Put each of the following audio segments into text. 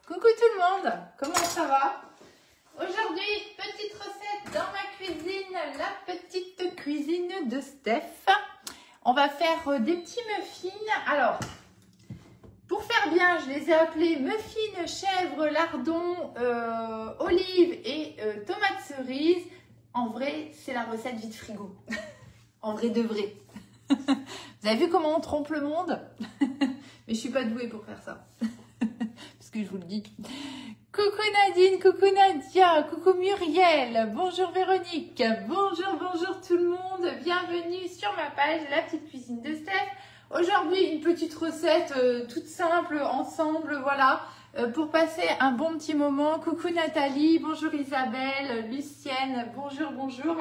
Coucou tout le monde, comment ça va? Aujourd'hui, petite recette dans ma cuisine, la petite cuisine de Steph. On va faire des petits muffins. Alors, pour faire bien, je les ai appelés muffins, chèvre, lardon, olive et tomates cerises. En vrai, c'est la recette vide frigo. En vrai de vrai. Vous avez vu comment on trompe le monde? Mais je suis pas douée pour faire ça. Parce que je vous le dis. Coucou Nadine, coucou Nadia, coucou Muriel, bonjour Véronique, bonjour tout le monde. Bienvenue sur ma page La Petite Cuisine de Steph. Aujourd'hui, une petite recette toute simple, ensemble, voilà, pour passer un bon petit moment. Coucou Nathalie, bonjour Isabelle, Lucienne, bonjour.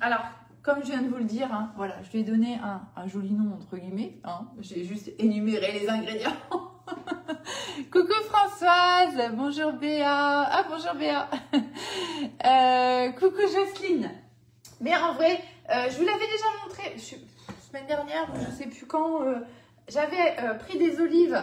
Alors, comme je viens de vous le dire, hein, voilà, je lui ai donné un joli nom entre guillemets. Hein, j'ai juste énuméré les ingrédients. Coucou Françoise, bonjour Béa. Ah, bonjour Béa. Coucou Jocelyne. Mais en vrai, je vous l'avais déjà montré semaine dernière, je ne sais plus quand. J'avais pris des olives,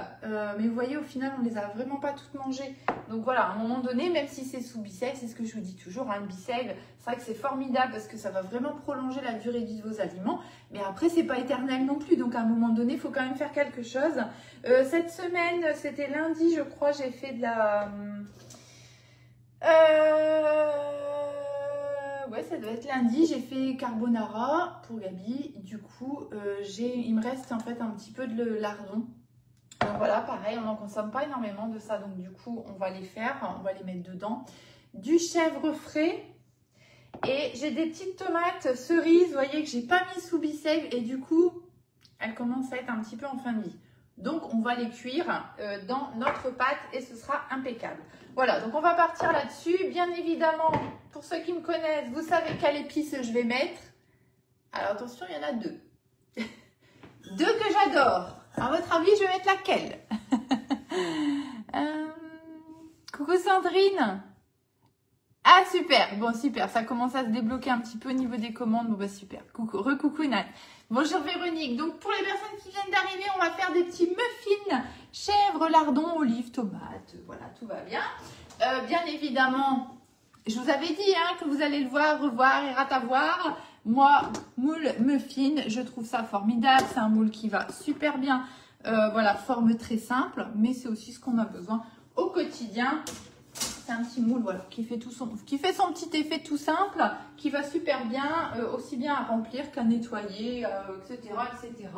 mais vous voyez, au final, on les a vraiment pas toutes mangées. Donc voilà, à un moment donné, même si c'est sous Biceg, c'est ce que je vous dis toujours, hein, le Biceg, c'est vrai que c'est formidable parce que ça va vraiment prolonger la durée de vie de vos aliments. Mais après, c'est pas éternel non plus. Donc à un moment donné, il faut quand même faire quelque chose. Cette semaine, c'était lundi, je crois, j'ai fait de la... ouais, ça doit être lundi, j'ai fait carbonara pour Gabi. Du coup, il me reste en fait un petit peu de lardon. Donc voilà, pareil, on n'en consomme pas énormément de ça. Donc du coup, on va les faire, on va les mettre dedans. Du chèvre frais. Et j'ai des petites tomates cerises, vous voyez, que j'ai pas mis sous Biceg. Et du coup, elles commencent à être un petit peu en fin de vie. Donc, on va les cuire dans notre pâte et ce sera impeccable. Voilà, donc on va partir là-dessus. Bien évidemment, pour ceux qui me connaissent, vous savez quelle épice je vais mettre. Alors, attention, il y en a deux. Deux que j'adore. À votre avis, je vais mettre laquelle? Coucou Sandrine. Ah, super. Bon, super. Ça commence à se débloquer un petit peu au niveau des commandes. Bon, bah, super. Coucou. Recoucou Nat. Bonjour Véronique. Donc, pour les personnes qui viennent d'arriver, on va faire des petits muffins. Chèvre, lardon, olive, tomate. Voilà, tout va bien. Bien évidemment, je vous avais dit hein, que vous allez le voir, revoir et ratavoir. Moi, moule muffin, je trouve ça formidable. C'est un moule qui va super bien. Voilà, forme très simple. Mais c'est aussi ce qu'on a besoin au quotidien. C'est un petit moule voilà, qui fait son petit effet tout simple, qui va super bien, aussi bien à remplir qu'à nettoyer, etc., etc.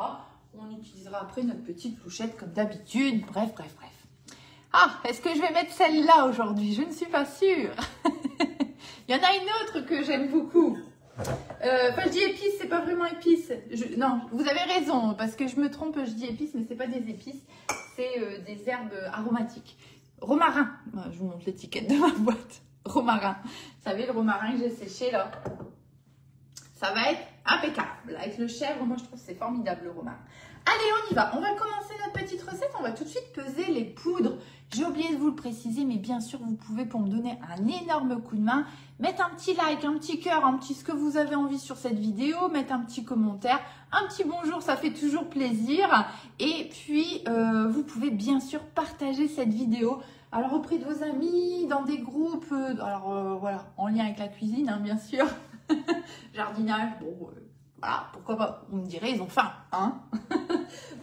On utilisera après notre petite louchette comme d'habitude. Bref. Ah, est-ce que je vais mettre celle-là aujourd'hui? Je ne suis pas sûre. Il y en a une autre que j'aime beaucoup. Enfin, je dis épices, c'est pas vraiment épices. Non, vous avez raison, parce que je me trompe, je dis épices, mais c'est pas des épices, c'est des herbes aromatiques. Romarin, je vous montre l'étiquette de ma boîte. Romarin, vous savez le romarin que j'ai séché là, ça va être impeccable. Avec le chèvre, moi je trouve que c'est formidable le romarin. Allez, on y va, on va commencer notre petite recette, on va tout de suite peser les poudres. J'ai oublié de vous le préciser, mais bien sûr vous pouvez, pour me donner un énorme coup de main, mettre un petit like, un petit cœur, un petit ce que vous avez envie sur cette vidéo, mettre un petit commentaire, un petit bonjour, ça fait toujours plaisir. Et puis, vous pouvez bien sûr partager cette vidéo, alors auprès de vos amis, dans des groupes, voilà, en lien avec la cuisine, hein, bien sûr, jardinage, bon, voilà, pourquoi pas, on me dirait, ils ont faim, hein.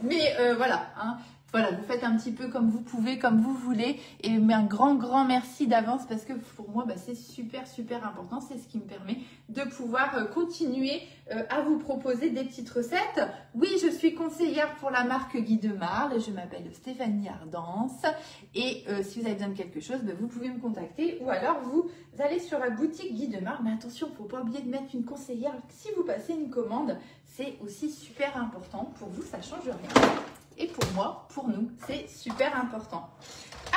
Mais voilà, hein. Voilà, vous faites un petit peu comme vous pouvez, comme vous voulez. Et un grand merci d'avance parce que pour moi, c'est super important. C'est ce qui me permet de pouvoir continuer à vous proposer des petites recettes. Oui, je suis conseillère pour la marque Guy Demar et je m'appelle Stéphanie Ardance. Et si vous avez besoin de quelque chose, vous pouvez me contacter ou alors vous allez sur la boutique Guy Demar. Mais attention, il ne faut pas oublier de mettre une conseillère. Si vous passez une commande, c'est aussi super important. Pour vous, ça ne change rien. Et pour moi, pour nous, c'est super important.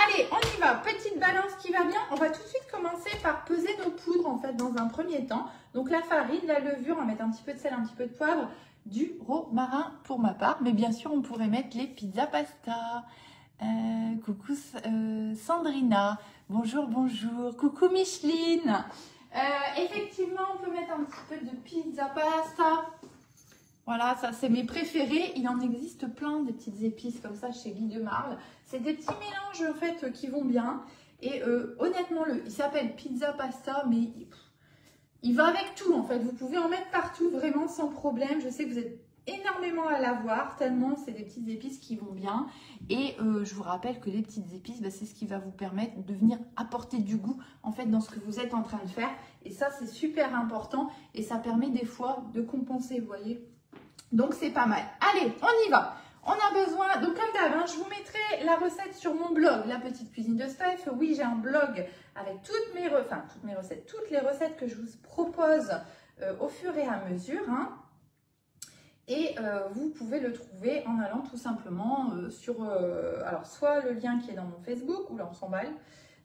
Allez, on y va. Petite balance qui va bien. On va tout de suite commencer par peser nos poudres en fait dans un premier temps. Donc la farine, la levure, on va mettre un petit peu de sel, un petit peu de poivre, du romarin pour ma part. Mais bien sûr, on pourrait mettre les pizza pasta. Coucou Sandrina. Bonjour. Coucou Micheline. Effectivement, on peut mettre un petit peu de pizza pasta. Voilà, ça c'est mes préférés. Il en existe plein des petites épices comme ça chez Guy de Marle. C'est des petits mélanges en fait qui vont bien. Et honnêtement, il s'appelle pizza pasta, mais il va avec tout en fait. Vous pouvez en mettre partout vraiment sans problème. Je sais que vous êtes énormément à l'avoir tellement c'est des petites épices qui vont bien. Et je vous rappelle que les petites épices, bah, c'est ce qui va vous permettre de venir apporter du goût en fait dans ce que vous êtes en train de faire. Et ça c'est super important et ça permet des fois de compenser, vous voyez. Donc c'est pas mal. Allez, on y va. On a besoin, donc comme d'hab, hein, je vous mettrai la recette sur mon blog, La Petite Cuisine de Steph. Oui, j'ai un blog avec toutes les recettes que je vous propose au fur et à mesure. Hein. Et vous pouvez le trouver en allant tout simplement sur, alors soit le lien qui est dans mon Facebook, ou là on s'emballe,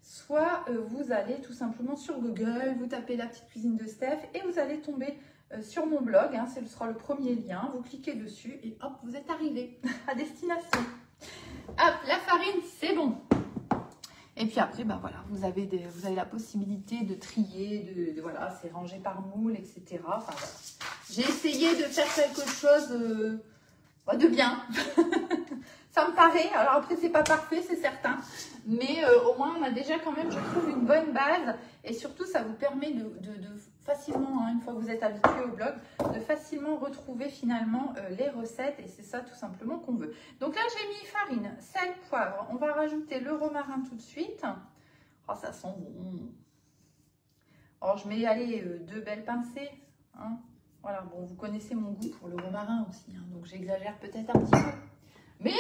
soit vous allez tout simplement sur Google, vous tapez La Petite Cuisine de Steph et vous allez tomber sur mon blog, hein, ce sera le premier lien, vous cliquez dessus et hop, vous êtes arrivé à destination. Hop, la farine, c'est bon. Et puis après, bah voilà, vous avez la possibilité de trier, voilà, c'est rangé par moule, etc. Enfin, voilà. J'ai essayé de faire quelque chose de bien. Ça me paraît. Alors après, c'est pas parfait, c'est certain. Mais au moins, on a déjà quand même, je trouve, une bonne base. Et surtout, ça vous permet de facilement, hein, une fois que vous êtes habitué au blog, de facilement retrouver finalement les recettes. Et c'est ça tout simplement qu'on veut. Donc là, j'ai mis farine, sel, poivre. On va rajouter le romarin tout de suite. Oh, ça sent bon. Alors, je mets, allez, 2 belles pincées. Hein. Voilà, bon, vous connaissez mon goût pour le romarin aussi. Hein, donc, j'exagère peut-être un petit peu. Mais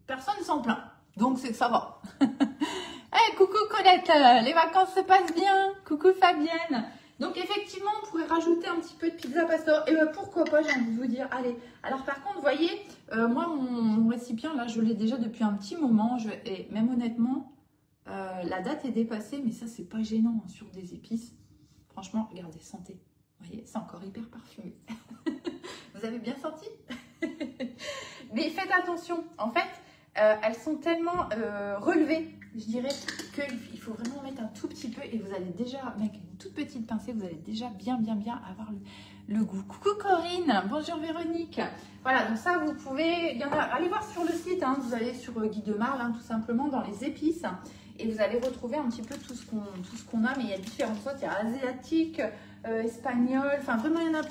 personne ne s'en plaint. Donc, c'est que ça va. Hey, coucou Colette, les vacances se passent bien. Coucou Fabienne. Donc, effectivement, on pourrait rajouter un petit peu de pizza pasta. Et pourquoi pas, j'ai envie de vous dire. Allez, alors par contre, vous voyez, moi, mon récipient, là, je l'ai déjà depuis un petit moment. Et même honnêtement, la date est dépassée, mais ça, c'est pas gênant hein, sur des épices. Franchement, regardez, sentez. Vous voyez, c'est encore hyper parfumé. Vous avez bien senti? Mais faites attention, en fait, elles sont tellement relevées, je dirais, qu'il faut vraiment mettre un tout petit peu et vous allez déjà, avec une toute petite pincée, vous allez déjà bien avoir le goût. Coucou Corinne, bonjour Véronique. Voilà, donc ça, vous pouvez, allez voir sur le site, hein, vous allez sur Guy de Marle, hein, tout simplement, dans les épices, et vous allez retrouver un petit peu tout ce qu'on a, mais il y a différentes sortes, il y a asiatique, espagnol, enfin vraiment, il y en a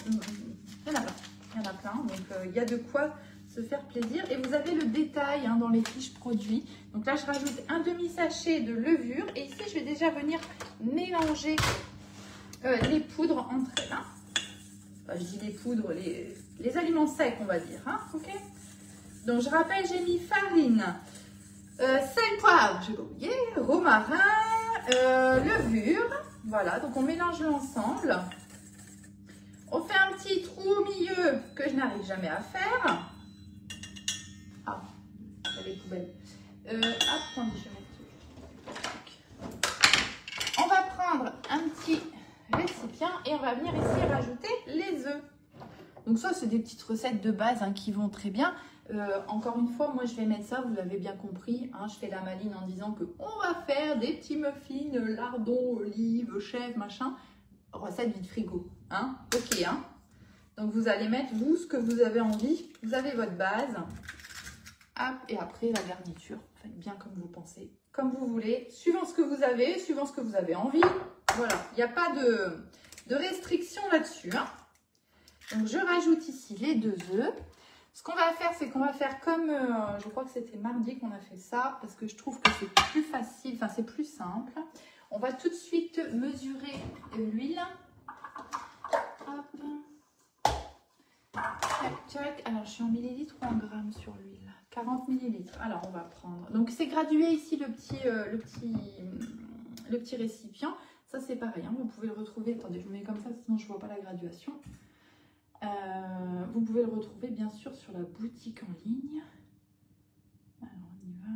plein, donc il y a de quoi se faire plaisir. Et vous avez le détail hein, dans les fiches produits. Donc là, je rajoute un demi-sachet de levure. Et ici, je vais déjà venir mélanger les poudres entre elles. Hein. Enfin, je dis les poudres, les aliments secs, on va dire. Hein, okay. Donc, je rappelle, j'ai mis farine, sel, poivre, j'ai pas oublié, romarin, levure. Voilà, donc on mélange l'ensemble. On fait un petit trou au milieu que je n'arrive jamais à faire. Ah, les poubelles. Attendez, je vais mettre. On va prendre un petit récipient et on va venir ici rajouter les œufs. Donc ça, c'est des petites recettes de base hein, qui vont très bien. Encore une fois, moi je vais mettre ça, vous l'avez bien compris. Hein, je fais la maline en disant qu'on va faire des petits muffins, lardons, olives, chèvre, machin. Recette vide frigo. Hein, ok, hein. Donc vous allez mettre vous ce que vous avez envie. Vous avez votre base. Hop, et après la garniture. Faites bien comme vous pensez, comme vous voulez, suivant ce que vous avez, suivant ce que vous avez envie. Voilà, il n'y a pas de restriction là-dessus. Hein. Donc je rajoute ici les 2 œufs. Ce qu'on va faire, c'est qu'on va faire comme, je crois que c'était mardi qu'on a fait ça, parce que je trouve que c'est plus facile, enfin c'est plus simple. On va tout de suite mesurer l'huile. Hop. Tac. Alors, je suis en millilitres ou en grammes sur l'huile? 40 millilitres. Alors, on va prendre. Donc, c'est gradué ici le petit récipient. Ça, c'est pareil. Hein. Vous pouvez le retrouver. Attendez, je vous mets comme ça, sinon je ne vois pas la graduation. Vous pouvez le retrouver, bien sûr, sur la boutique en ligne. Alors, on y va.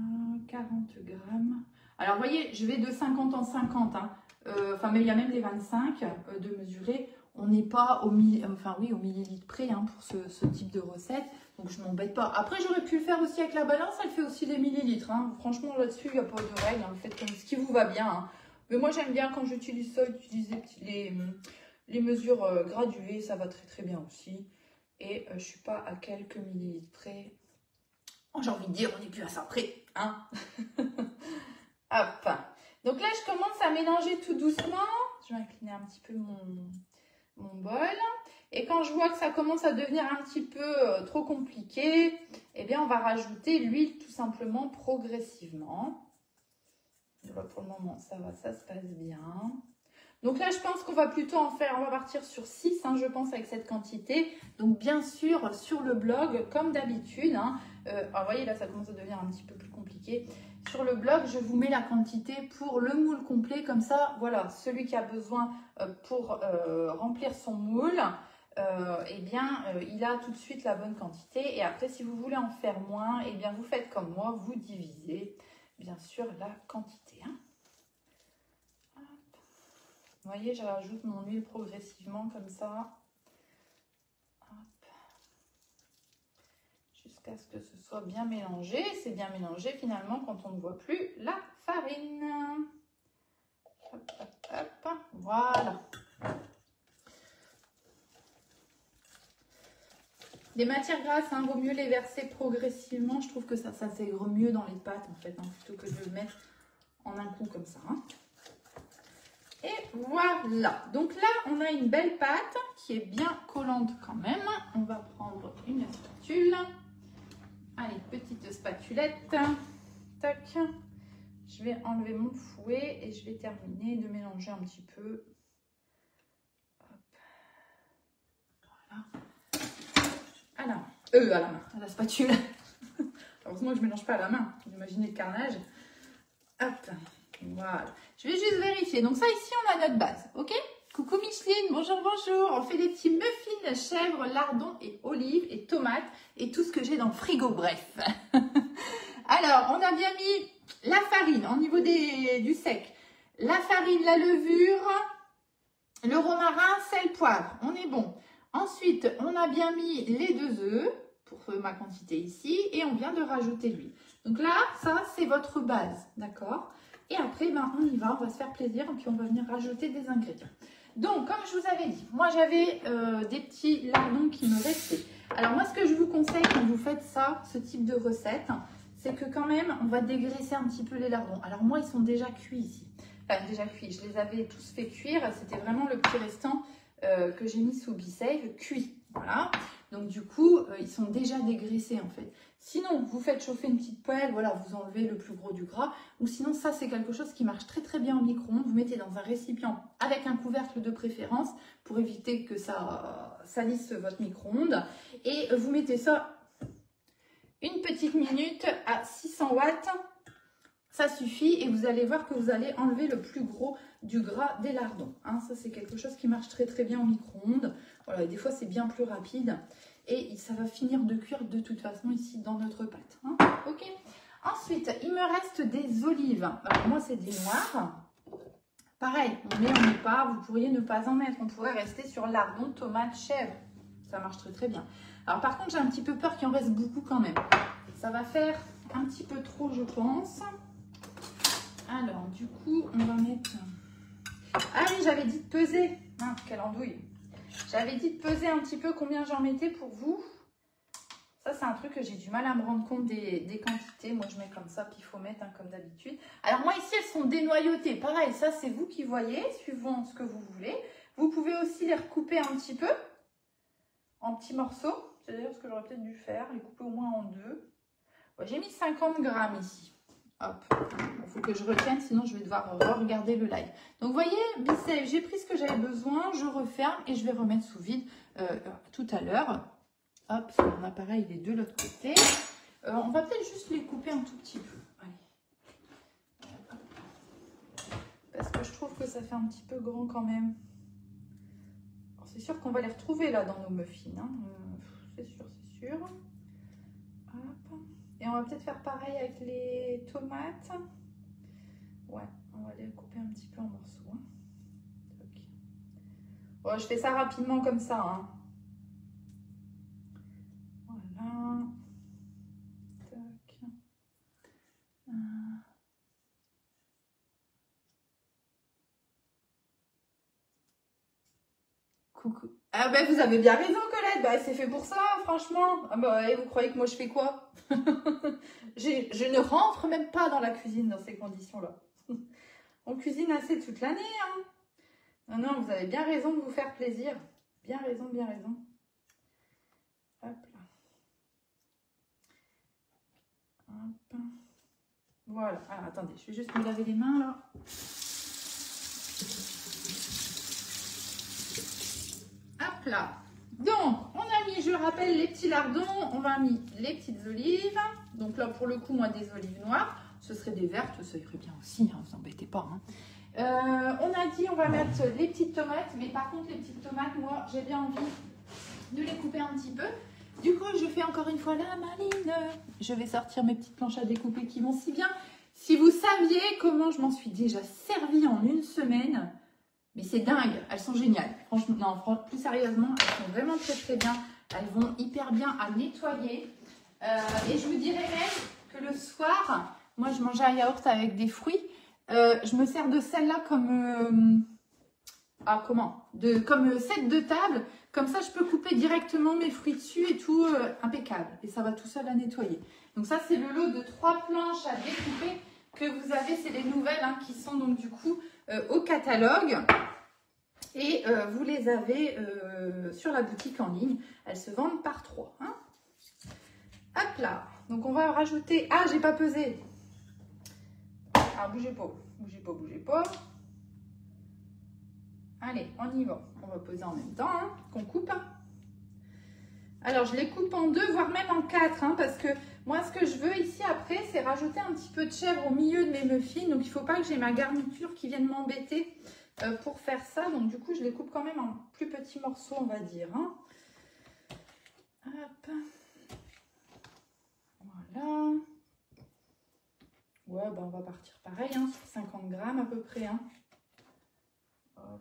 40 grammes. Alors, vous voyez, je vais de 50 en 50. Hein. Enfin, mais il y a même les 25 de mesurer. On n'est pas au millilitre près hein, pour ce type de recette. Donc, je ne m'embête pas. Après, j'aurais pu le faire aussi avec la balance. Elle fait aussi les millilitres. Hein. Franchement, là-dessus, il n'y a pas de règle. Hein. Vous faites comme ce qui vous va bien. Hein. Mais moi, j'aime bien quand j'utilise ça, utiliser les mesures graduées. Ça va très, très bien aussi. Et je ne suis pas à quelques millilitres près. Oh, j'ai envie de dire, on n'est plus à ça près, hein. Hop. Donc là, je commence à mélanger tout doucement. Je vais incliner un petit peu mon bol. Et quand je vois que ça commence à devenir un petit peu trop compliqué, eh bien, on va rajouter l'huile tout simplement progressivement. Donc, pour le moment, ça va, ça se passe bien. Donc là, je pense qu'on va plutôt en faire, on va partir sur 6, hein, je pense, avec cette quantité. Donc bien sûr, sur le blog, comme d'habitude, hein, vous voyez, là, ça commence à devenir un petit peu plus compliqué. Sur le blog, je vous mets la quantité pour le moule complet. Comme ça, voilà, celui qui a besoin pour remplir son moule, eh bien, il a tout de suite la bonne quantité. Et après, si vous voulez en faire moins, eh bien, vous faites comme moi, vous divisez, bien sûr, la quantité. Hein. Vous voyez, je rajoute mon huile progressivement comme ça. Jusqu'à ce que ce soit bien mélangé. C'est bien mélangé finalement quand on ne voit plus la farine. Hop, hop, hop. Voilà. Les matières grasses, hein, vaut mieux les verser progressivement. Je trouve que ça s'intègre mieux dans les pâtes en fait, hein, plutôt que de le mettre en un coup comme ça. Hein. Et voilà. Donc là, on a une belle pâte qui est bien collante quand même. On va prendre une spatule. Allez, petite spatulette. Tac. Je vais enlever mon fouet et je vais terminer de mélanger un petit peu. Hop. Voilà. À la main, à la spatule. Heureusement que je ne mélange pas à la main. Vous imaginez le carnage. Hop. Voilà. Je vais juste vérifier. Donc ça, ici, on a notre base. Ok? Coucou Micheline, bonjour, bonjour. On fait des petits muffins, chèvre, lardons et olives et tomates et tout ce que j'ai dans le frigo, bref. Alors, on a bien mis la farine au niveau du sec. La farine, la levure, le romarin, sel, poivre. On est bon. Ensuite, on a bien mis les 2 œufs pour ma quantité ici et on vient de rajouter l'huile. Donc là, ça, c'est votre base, d'accord? Et après, ben, on y va, on va se faire plaisir et puis on va venir rajouter des ingrédients. Donc, comme je vous avais dit, moi, j'avais des petits lardons qui me restaient. Alors, moi, ce que je vous conseille quand vous faites ça, ce type de recette, c'est que quand même, on va dégraisser un petit peu les lardons. Alors, moi, ils sont déjà cuits ici. Enfin, déjà cuits. Je les avais tous fait cuire. C'était vraiment le petit restant que j'ai mis sous Be-Save, cuit. Voilà. Donc, du coup, ils sont déjà dégraissés, en fait. Sinon, vous faites chauffer une petite poêle, voilà, vous enlevez le plus gros du gras. Ou sinon, ça, c'est quelque chose qui marche très, très bien au micro-ondes. Vous mettez dans un récipient avec un couvercle de préférence pour éviter que ça salisse votre micro-ondes. Et vous mettez ça une petite minute à 600 watts. Ça suffit et vous allez voir que vous allez enlever le plus gros du gras des lardons. Hein, ça, c'est quelque chose qui marche très très bien au micro-ondes. Voilà, et des fois, c'est bien plus rapide. Et ça va finir de cuire de toute façon ici dans notre pâte. Hein, ok. Ensuite, il me reste des olives. Alors, moi, c'est des noires. Pareil, on met, on met pas. Vous pourriez ne pas en mettre. On pourrait rester sur lardons, tomates, chèvre. Ça marche très très bien. Alors, par contre, j'ai un petit peu peur qu'il en reste beaucoup quand même. Ça va faire un petit peu trop, je pense. Alors, du coup, on va mettre... Ah oui, j'avais dit de peser. Ah, quelle andouille. J'avais dit de peser un petit peu combien j'en mettais pour vous. Ça, c'est un truc que j'ai du mal à me rendre compte des quantités. Moi, je mets comme ça, pifomètre, hein, comme d'habitude. Alors, moi, ici, elles sont dénoyautées. Pareil, ça, c'est vous qui voyez, suivant ce que vous voulez. Vous pouvez aussi les recouper un petit peu en petits morceaux. C'est d'ailleurs ce que j'aurais peut-être dû faire, les couper au moins en 2. Ouais, j'ai mis 50 grammes ici. Hop, il faut que je retienne, sinon je vais devoir re-regarder le live. Donc, vous voyez, Be-Save, j'ai pris ce que j'avais besoin, je referme et je vais remettre sous vide tout à l'heure. Hop, mon appareil il est de l'autre côté. On va peut-être juste les couper un tout petit peu. Allez. Parce que je trouve que ça fait un petit peu grand quand même. C'est sûr qu'on va les retrouver là dans nos muffins. Hein. C'est sûr, c'est sûr. Hop. Et on va peut-être faire pareil avec les tomates. Ouais, on va les couper un petit peu en morceaux. Hein. Okay. Bon, je fais ça rapidement comme ça. Hein. Voilà. Tac. coucou. Ah ben vous avez bien raison Colette, bah c'est fait pour ça franchement. Ah bah, et vous croyez que moi je fais quoi? Je ne rentre même pas dans la cuisine dans ces conditions-là. On cuisine assez toute l'année. Hein. Non, non, vous avez bien raison de vous faire plaisir. Bien raison, bien raison. Hop là. Hop. Voilà. Alors attendez, je vais juste me laver les mains là. Hop là. Donc, on a mis, je rappelle, les petits lardons. On va mis les petites olives. Donc là, pour le coup, moi, des olives noires. Ce serait des vertes, ça irait bien aussi, hein, vous embêtez pas. Hein. On a dit, on va mettre les petites tomates. Mais par contre, les petites tomates, moi, j'ai bien envie de les couper un petit peu. Du coup, je fais encore une fois la maline. Je vais sortir mes petites planches à découper qui vont si bien. Si vous saviez comment je m'en suis déjà servie en une semaine, mais c'est dingue, elles sont géniales. Franchement, non, plus sérieusement, elles sont vraiment très très bien. Elles vont hyper bien à nettoyer. Et je vous dirais même que le soir, moi je mangeais un yaourt avec des fruits. Je me sers de celle-là comme... comme set de table. Comme ça, je peux couper directement mes fruits dessus et tout, impeccable. Et ça va tout seul à nettoyer. Donc ça, c'est le lot de 3 planches à découper que vous avez. C'est les nouvelles hein, qui sont donc du coup au catalogue. Et vous les avez sur la boutique en ligne. Elles se vendent par 3. Hein. Hop là. Donc on va rajouter... Ah, j'ai pas pesé. Ah, bougez pas. Bougez pas, bougez pas. Allez, on y va. On va peser en même temps, hein, qu'on coupe. Alors, je les coupe en 2, voire même en 4, hein, parce que moi, ce que je veux ici, après, c'est rajouter un petit peu de chèvre au milieu de mes muffins. Donc, il ne faut pas que j'ai ma garniture qui vienne m'embêter pour faire ça. Donc, du coup, je les coupe quand même en plus petits morceaux, on va dire. Hein. Hop. Voilà. Ouais, ben, on va partir pareil, hein, sur 50 grammes à peu près. Hein. Hop.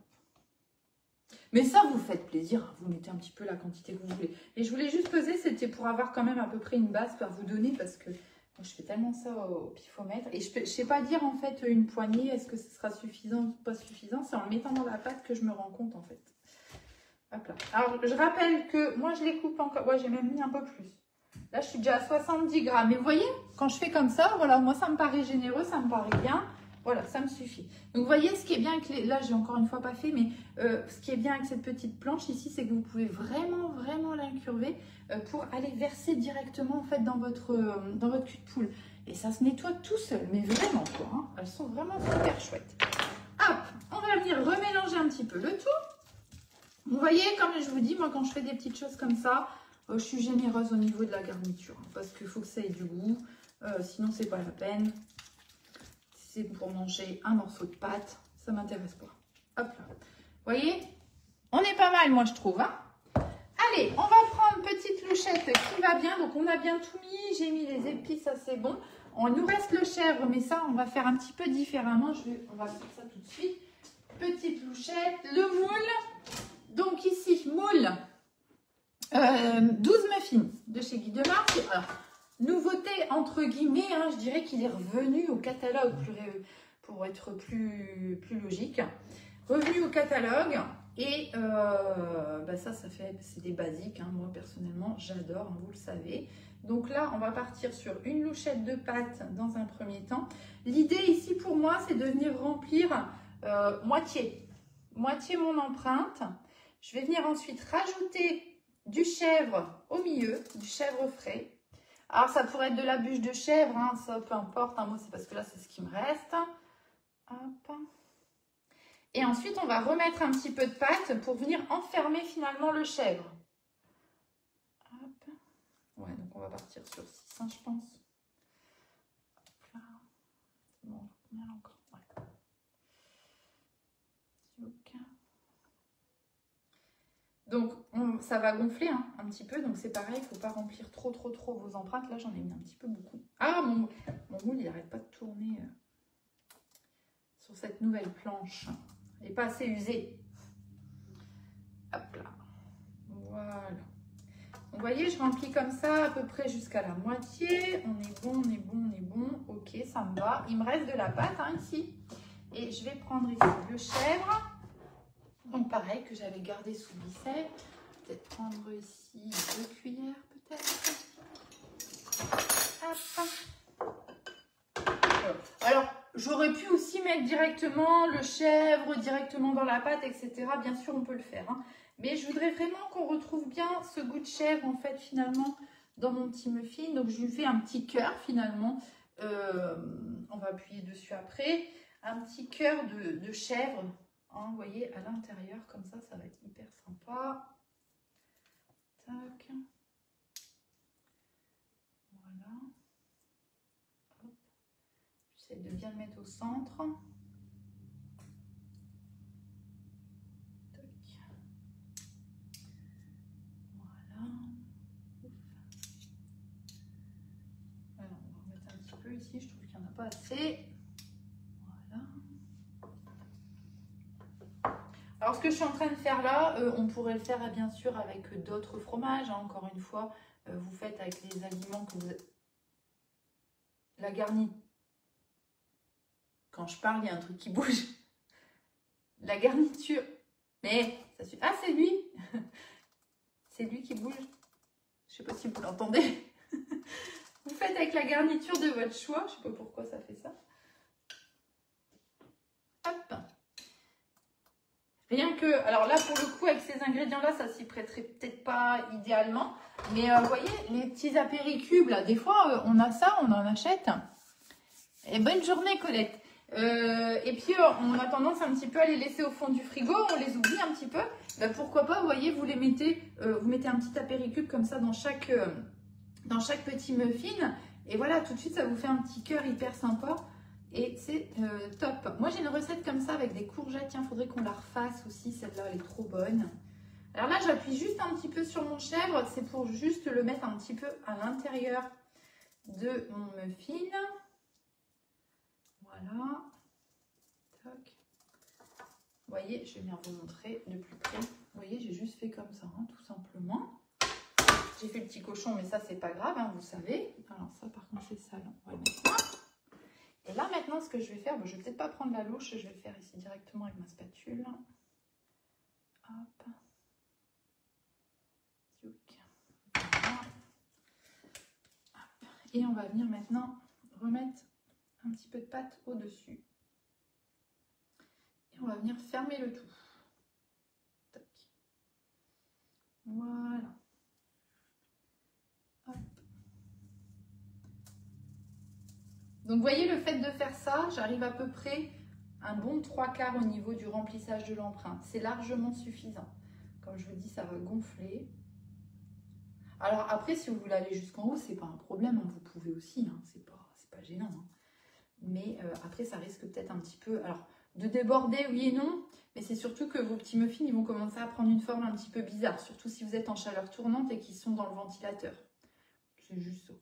Mais ça, vous faites plaisir, vous mettez un petit peu la quantité que vous voulez. Et je voulais juste peser, c'était pour avoir quand même à peu près une base à vous donner parce que moi, je fais tellement ça au pifomètre. Et je ne sais pas dire en fait une poignée, est-ce que ce sera suffisant ou pas suffisant. C'est en le mettant dans la pâte que je me rends compte en fait. Hop là. Alors, je rappelle que moi, je les coupe encore. Ouais, j'ai même mis un peu plus. Là, je suis déjà à 70 grammes. Mais vous voyez, quand je fais comme ça, voilà, moi, ça me paraît généreux, ça me paraît bien. Voilà, ça me suffit. Donc, vous voyez, ce qui est bien avec les... Là, j'ai encore une fois pas fait, mais ce qui est bien avec cette petite planche ici, c'est que vous pouvez vraiment, vraiment l'incurver pour aller verser directement, en fait, dans votre cul de poule. Et ça se nettoie tout seul, mais vraiment, quoi. Hein. Elles sont vraiment super chouettes. Hop, on va venir remélanger un petit peu le tout. Vous voyez, comme je vous dis, moi, quand je fais des petites choses comme ça, je suis généreuse au niveau de la garniture. Hein, parce qu'il faut que ça ait du goût. Sinon, c'est pas la peine. C'est pour manger un morceau de pâte, ça m'intéresse pas. Hop là. Vous voyez, on est pas mal, moi, je trouve. Hein. Allez, on va prendre petite louchette qui va bien. Donc, on a bien tout mis. J'ai mis les épices, ça c'est bon. On nous reste le chèvre, mais ça, on va faire un petit peu différemment. On va faire ça tout de suite. Petite louchette, le moule. Donc, ici, moule. 12 muffins de chez Guy Demar. Alors, nouveauté entre guillemets, hein, je dirais qu'il est revenu au catalogue pour être plus logique. Revenu au catalogue et bah ça fait, c'est des basiques. Hein, moi personnellement, j'adore, hein, vous le savez. Donc là, on va partir sur une louchette de pâte dans un premier temps. L'idée ici pour moi, c'est de venir remplir moitié mon empreinte. Je vais venir ensuite rajouter du chèvre au milieu, du chèvre frais. Alors, ça pourrait être de la bûche de chèvre, hein, ça peu importe. Hein, moi, c'est parce que là, c'est ce qui me reste. Hop. Et ensuite, on va remettre un petit peu de pâte pour venir enfermer finalement le chèvre. Hop. Ouais, donc on va partir sur 6, hein, je pense. Hop là. Bon, combien encore? Ouais. Okay. Donc, ça va gonfler hein, un petit peu. Donc, c'est pareil, il ne faut pas remplir trop vos empreintes. Là, j'en ai mis un petit peu beaucoup. Ah, mon moule, il n'arrête pas de tourner sur cette nouvelle planche. Elle n'est pas assez usée. Hop là. Voilà. Donc, vous voyez, je remplis comme ça à peu près jusqu'à la moitié. On est bon, on est bon, on est bon. Ok, ça me va. Il me reste de la pâte hein, ici. Et je vais prendre ici le chèvre. Donc pareil que j'avais gardé sous ficelle. Peut-être prendre ici 2 cuillères peut-être. Alors, j'aurais pu aussi mettre directement le chèvre, directement dans la pâte, etc. Bien sûr, on peut le faire. Hein. Mais je voudrais vraiment qu'on retrouve bien ce goût de chèvre, en fait, finalement, dans mon petit muffin. Donc, je lui fais un petit cœur, finalement. On va appuyer dessus après. Un petit cœur de chèvre, hein, vous voyez, à l'intérieur. Comme ça va être hyper sympa. Tac. Voilà. J'essaie de bien le mettre au centre. Tac. Voilà. Ouf. Alors, on va remettre un petit peu ici. Je trouve qu'il n'y en a pas assez. Voilà. Alors, ce que je suis en train de faire là, on pourrait le faire bien sûr avec d'autres fromages. Hein, encore une fois, vous faites avec les aliments que vous... La garnie. Quand je parle, il y a un truc qui bouge. La garniture. Mais, ça suffit. Ah, c'est lui. C'est lui qui bouge. Je ne sais pas si vous l'entendez. Vous faites avec la garniture de votre choix. Je ne sais pas pourquoi ça fait ça. Hop. Rien que... Alors là, pour le coup, avec ces ingrédients-là, ça s'y prêterait peut-être pas idéalement. Mais vous voyez, les petits apéricubes, là, des fois, on a ça, on en achète. Et bonne journée, Colette. Et puis on a tendance un petit peu à les laisser au fond du frigo, on les oublie un petit peu. Ben, pourquoi pas, vous voyez, vous les mettez, vous mettez un petit apéricube comme ça dans chaque petit muffin. Et voilà, tout de suite, ça vous fait un petit cœur hyper sympa. Et c'est top. Moi, j'ai une recette comme ça avec des courgettes. Tiens, il faudrait qu'on la refasse aussi. Celle-là, elle est trop bonne. Alors là, j'appuie juste un petit peu sur mon chèvre. C'est pour juste le mettre un petit peu à l'intérieur de mon muffin. Voilà. Tac. Vous voyez, je vais bien vous montrer de plus près. Vous voyez, j'ai juste fait comme ça, hein, tout simplement. J'ai fait le petit cochon, mais ça, c'est pas grave, hein, vous savez. Alors ça, par contre, c'est sale. On va le mettre là. Et là, maintenant, ce que je vais faire, bon, je vais peut-être pas prendre la louche, je vais le faire ici directement avec ma spatule. Hop. Voilà. Hop. Et on va venir maintenant remettre un petit peu de pâte au-dessus. Et on va venir fermer le tout. Tac. Voilà. Hop. Donc, vous voyez, le fait de faire ça, j'arrive à peu près un bon 3/4 au niveau du remplissage de l'empreinte. C'est largement suffisant. Comme je vous dis, ça va gonfler. Alors après, si vous voulez aller jusqu'en haut, c'est pas un problème. Hein, vous pouvez aussi, hein, c'est pas gênant. Hein. Mais après, ça risque peut-être un petit peu... Alors, de déborder, oui et non. Mais c'est surtout que vos petits muffins, ils vont commencer à prendre une forme un petit peu bizarre. Surtout si vous êtes en chaleur tournante et qu'ils sont dans le ventilateur. C'est juste ça.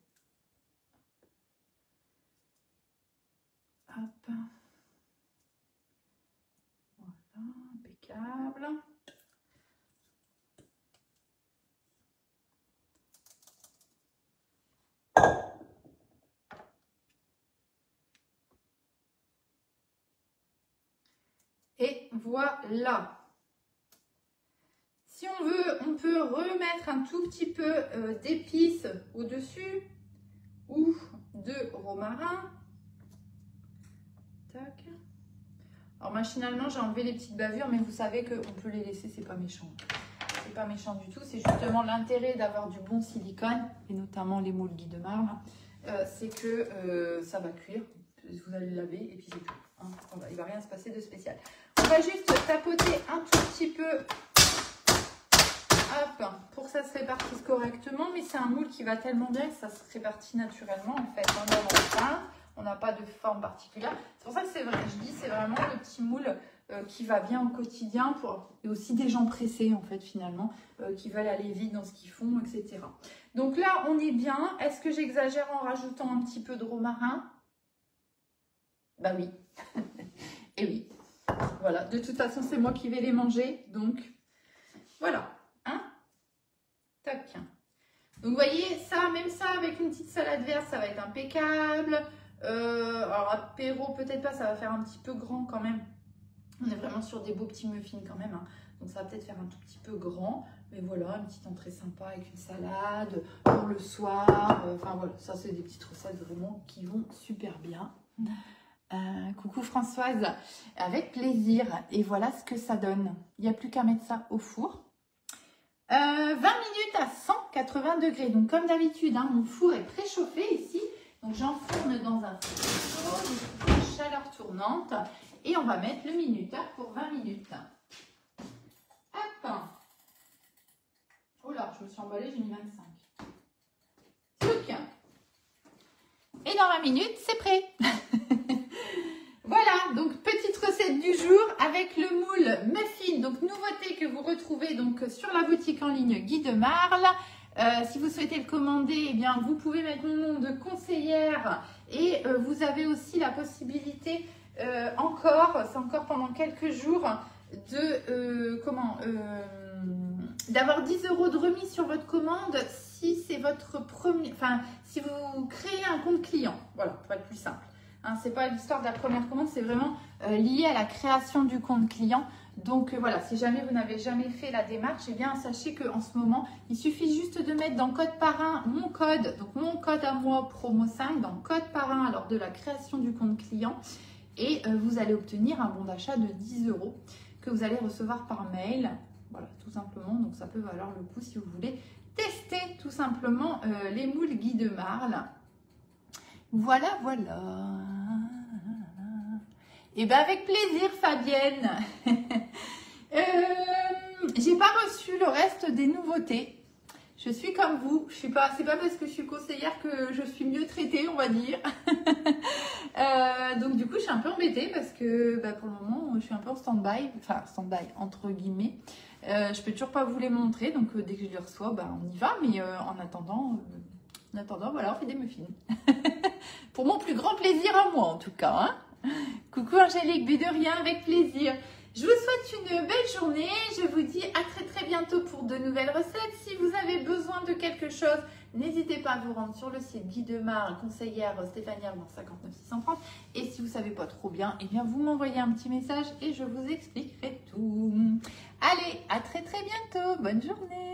Hop. Voilà, impeccable. Et voilà. Si on veut, on peut remettre un tout petit peu d'épices au-dessus ou de romarin. Tac. Alors machinalement, j'ai enlevé les petites bavures, mais vous savez qu'on peut les laisser, c'est pas méchant. C'est pas méchant du tout. C'est justement l'intérêt d'avoir du bon silicone, et notamment les moules Guy de marbre, c'est que ça va cuire. Vous allez laver et puis c'est tout. Hein. Il ne va rien se passer de spécial. On va juste tapoter un tout petit peu. Hop, pour que ça se répartisse correctement. Mais c'est un moule qui va tellement bien que ça se répartit naturellement en fait. Hein, dans le pain. On n'a pas de forme particulière. C'est pour ça que c'est vrai. Je dis c'est vraiment le petit moule qui va bien au quotidien. Et aussi des gens pressés en fait finalement. Qui veulent aller vite dans ce qu'ils font, etc. Donc là on est bien. Est-ce que j'exagère en rajoutant un petit peu de romarin? Bah oui. Et oui. Voilà. De toute façon c'est moi qui vais les manger. Donc voilà. Hein? Tac. Donc vous voyez, ça, même ça, avec une petite salade verte, ça va être impeccable. Alors apéro, peut-être pas, ça va faire un petit peu grand quand même. On est vraiment sur des beaux petits muffins quand même, hein. Donc ça va peut-être faire un tout petit peu grand. Mais voilà, une petite entrée sympa avec une salade pour le soir. Enfin voilà, ça c'est des petites recettes vraiment qui vont super bien. Coucou Françoise, avec plaisir. Et voilà ce que ça donne. Il n'y a plus qu'à mettre ça au four. 20 minutes à 180 degrés. Donc comme d'habitude, hein, mon four est préchauffé ici. Donc j'enfourne dans un four chaud, chaleur tournante. Et on va mettre le minuteur pour 20 minutes. Hop. Oh là, je me suis emballée, j'ai mis 25. Tchouc. Et dans 20 minutes, c'est prêt. Voilà, donc petite recette du jour avec le moule muffin. Donc nouveauté que vous retrouvez donc sur la boutique en ligne Guy de Marle. Si vous souhaitez le commander, eh bien, vous pouvez mettre mon nom de conseillère et vous avez aussi la possibilité c'est encore pendant quelques jours de d'avoir 10 € de remise sur votre commande si c'est votre premier, enfin si vous créez un compte client, voilà, pour être plus simple. Hein, c'est pas l'histoire de la première commande, c'est vraiment lié à la création du compte client. Donc voilà, si jamais vous n'avez jamais fait la démarche, eh bien sachez qu'en ce moment, il suffit juste de mettre dans code parrain mon code, donc mon code à moi promo 5, dans code parrain lors de la création du compte client. Et vous allez obtenir un bon d'achat de 10 € que vous allez recevoir par mail. Voilà, tout simplement. Donc, ça peut valoir le coup si vous voulez tester tout simplement les moules Guy de Marle. Voilà, voilà. Et bien, avec plaisir, Fabienne. J'ai pas reçu le reste des nouveautés. Je suis comme vous, c'est pas parce que je suis conseillère que je suis mieux traitée, on va dire. Donc du coup, je suis un peu embêtée parce que pour le moment, je suis un peu en stand-by, enfin stand-by entre guillemets. Je peux toujours pas vous les montrer, donc dès que je les reçois, on y va. Mais en attendant, voilà, on fait des muffins. Pour mon plus grand plaisir à moi, en tout cas. Hein. Coucou Angélique, mais de rien, avec plaisir. Je vous souhaite une belle journée. Je vous dis à très très bientôt pour de nouvelles recettes. Si vous avez besoin de quelque chose, n'hésitez pas à vous rendre sur le site Guy de Marle, conseillère Stéphanie Armand 59 630. Et si vous ne savez pas trop bien, eh bien vous m'envoyez un petit message et je vous expliquerai tout. Allez, à très très bientôt. Bonne journée.